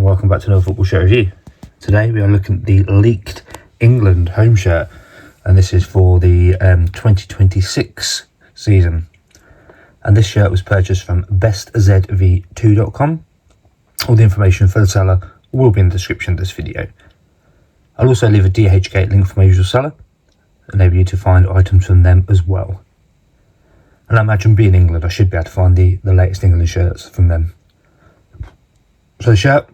welcome back to another football shirt review. Today we are looking at the leaked England home shirt, and this is for the 2026 season. And this shirt was purchased from bestzv2.com. All the information for the seller will be in the description of this video. I'll also leave a DHgate link for my usual seller, enable you to find items from them as well. And I imagine being in England, I should be able to find the latest England shirts from them. So the shirt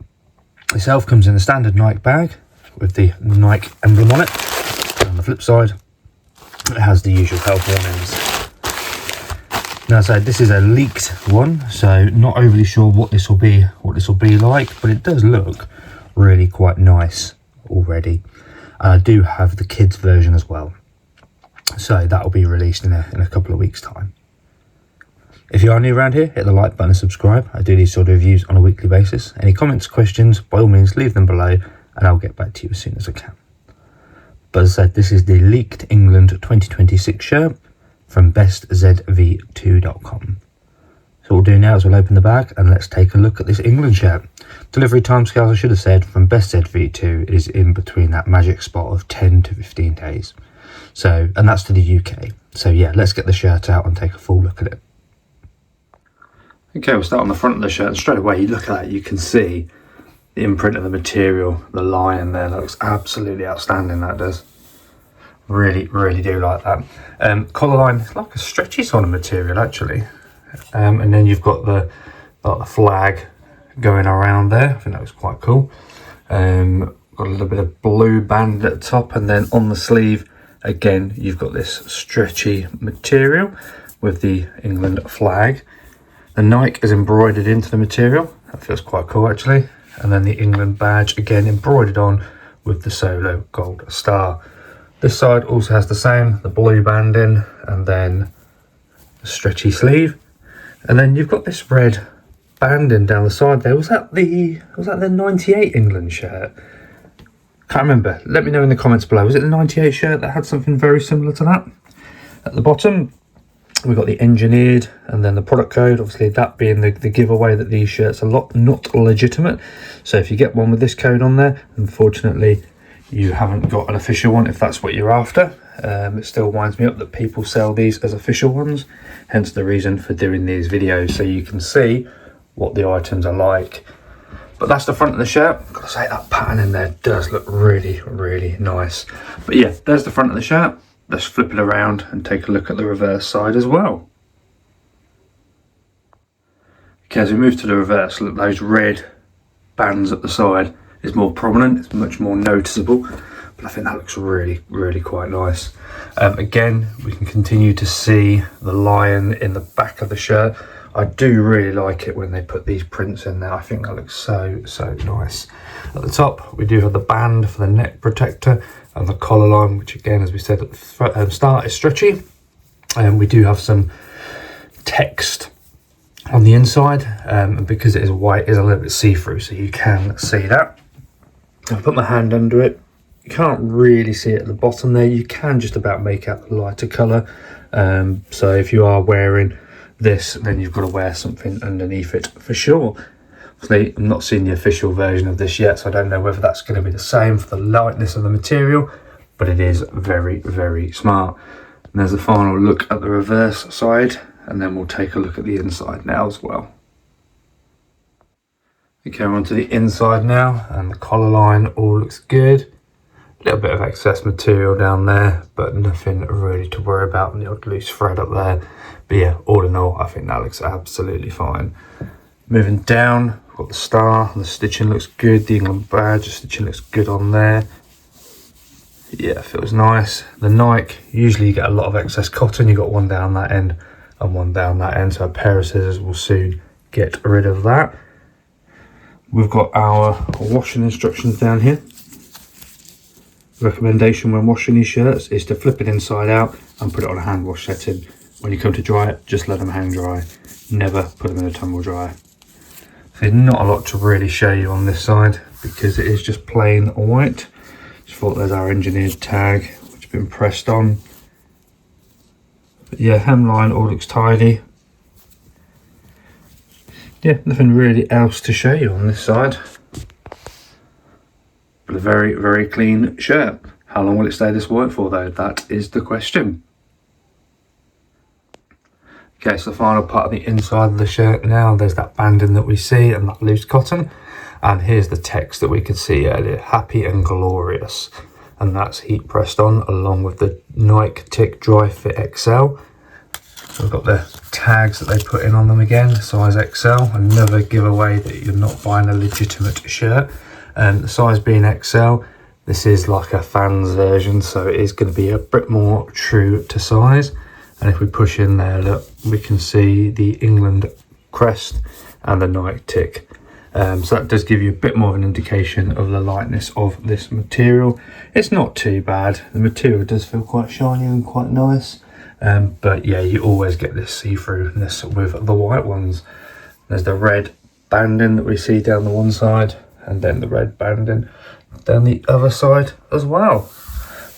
itself comes in a standard Nike bag with the Nike emblem on it. And on the flip side, it has the usual health warnings. Now, so this is a leaked one, so not overly sure what this will be like, but it does look really quite nice already. And I do have the kids version as well, so that will be released in a couple of weeks' time. If you are new around here, hit the like button and subscribe. I do these sort of reviews on a weekly basis. Any comments, questions, by all means leave them below and I'll get back to you as soon as I can. But as I said, this is the leaked England 2026 shirt from bestzv2.com. So what we'll do now is we'll open the bag and let's take a look at this England shirt. Delivery timescales, I should have said, from BestZV2 is in between that magic spot of 10 to 15 days. So, and that's to the UK. So yeah, let's get the shirt out and take a full look at it. Okay, we'll start on the front of the shirt, and straight away you look at that, you can see the imprint of the material, the lion there. That looks absolutely outstanding, that does. Really do like that. Collar line, it's like a stretchy sort of material actually. And then you've got the flag going around there. I think that was quite cool. Got a little bit of blue band at the top, and then on the sleeve, again, you've got this stretchy material with the England flag. The Nike is embroidered into the material. That feels quite cool actually. And then the England badge again embroidered on with the solo gold star. This side also has the same, the blue banding, and then the stretchy sleeve. And then you've got this red banding down the side there. Was that the 98 England shirt? Can't remember. Let me know in the comments below. Was it the 98 shirt that had something very similar to that? At the bottom, we've got the engineered and then the product code, obviously that being the giveaway that these shirts are not legitimate. So if you get one with this code on there, unfortunately you haven't got an official one if that's what you're after. It still winds me up that people sell these as official ones, hence the reason for doing these videos, so you can see what the items are like. But that's the front of the shirt. Gotta say, that pattern in there does look really nice. But yeah, there's the front of the shirt. Let's flip it around and take a look at the reverse side as well. Okay, as we move to the reverse, look, those red bands at the side is more prominent, it's much more noticeable, but I think that looks really quite nice. Again, we can continue to see the lion in the back of the shirt. I do really like it when they put these prints in there. I think that looks so nice. At the top, we do have the band for the neck protector and the collar line, which again, as we said at the start, is stretchy. And we do have some text on the inside, and because it is white, it's a little bit see-through, so you can see that. I've put my hand under it. You can't really see it at the bottom there. You can just about make out the lighter colour. So if you are wearing this, then you've got to wear something underneath it for sure. Obviously, I'm not seeing the official version of this yet, so I don't know whether that's going to be the same for the lightness of the material, but it is very smart. And there's a final look at the reverse side, and then we'll take a look at the inside now as well. Okay, we're onto the inside now, and the collar line all looks good. A little bit of excess material down there, but nothing really to worry about, and the odd loose thread up there. But yeah, all in all, I think that looks absolutely fine. Moving down, we've got the star, the stitching looks good, the England badge, the stitching looks good on there. Yeah, feels nice. The Nike, usually you get a lot of excess cotton, you got one down that end and one down that end, so a pair of scissors will soon get rid of that. We've got our washing instructions down here. Recommendation when washing these shirts is to flip it inside out and put it on a hand wash setting. When you come to dry it, just let them hang dry. Never put them in a tumble dryer. There's not a lot to really show you on this side because it is just plain white. Just thought there's our engineered tag which has been pressed on. But yeah, hemline all looks tidy. Yeah, nothing really else to show you on this side. But a very, very clean shirt. How long will it stay this white for though? That is the question. Okay, so the final part of the inside of the shirt now, there's that banding that we see and that loose cotton. And here's the text that we could see earlier, happy and glorious. And that's heat pressed on along with the MatchuCx Dry Fit XL. We've got the tags that they put in on them again, size XL. Another giveaway that you're not buying a legitimate shirt. And the size being XL, this is like a fan's version, so it is going to be a bit more true to size. And if we push in there, look, we can see the England crest and the MatchuCx. So that does give you a bit more of an indication of the lightness of this material. It's not too bad. The material does feel quite shiny and quite nice. But yeah, you always get this see-throughness with the white ones. There's the red banding that we see down the one side, and then the red banding down the other side as well.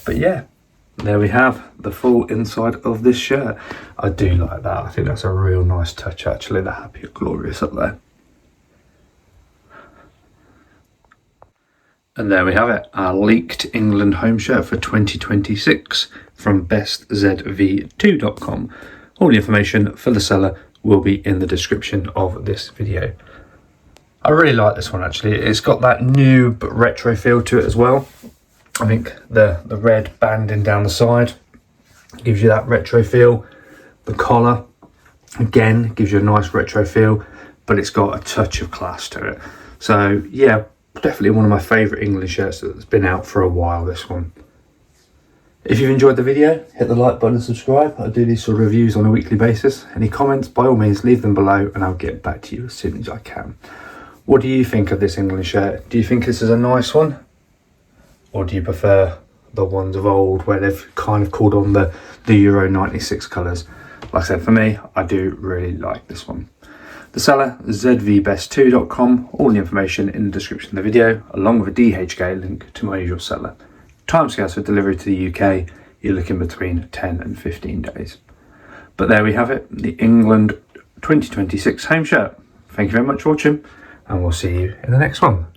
But yeah, there we have the full inside of this shirt. I do like that. I think that's a real nice touch actually, the happy and glorious up there. And there we have it, our leaked England home shirt for 2026 from bestzv2.com. All the information for the seller will be in the description of this video. I really like this one actually. It's got that new but retro feel to it as well. I think the red banding down the side gives you that retro feel. The collar, again, gives you a nice retro feel, but it's got a touch of class to it. So yeah, definitely one of my favourite England shirts that's been out for a while, this one. If you've enjoyed the video, hit the like button and subscribe. I do these sort of reviews on a weekly basis. Any comments, by all means, leave them below and I'll get back to you as soon as I can. What do you think of this England shirt? Do you think this is a nice one? Or do you prefer the ones of old where they've kind of called on the Euro 96 colours? Like I said, for me, I do really like this one. The seller, zvbest2.com, all the information in the description of the video, along with a DHK link to my usual seller. Timescales for delivery to the UK, you're looking between 10 and 15 days. But there we have it, the England 2026 home shirt. Thank you very much for watching, and we'll see you in the next one.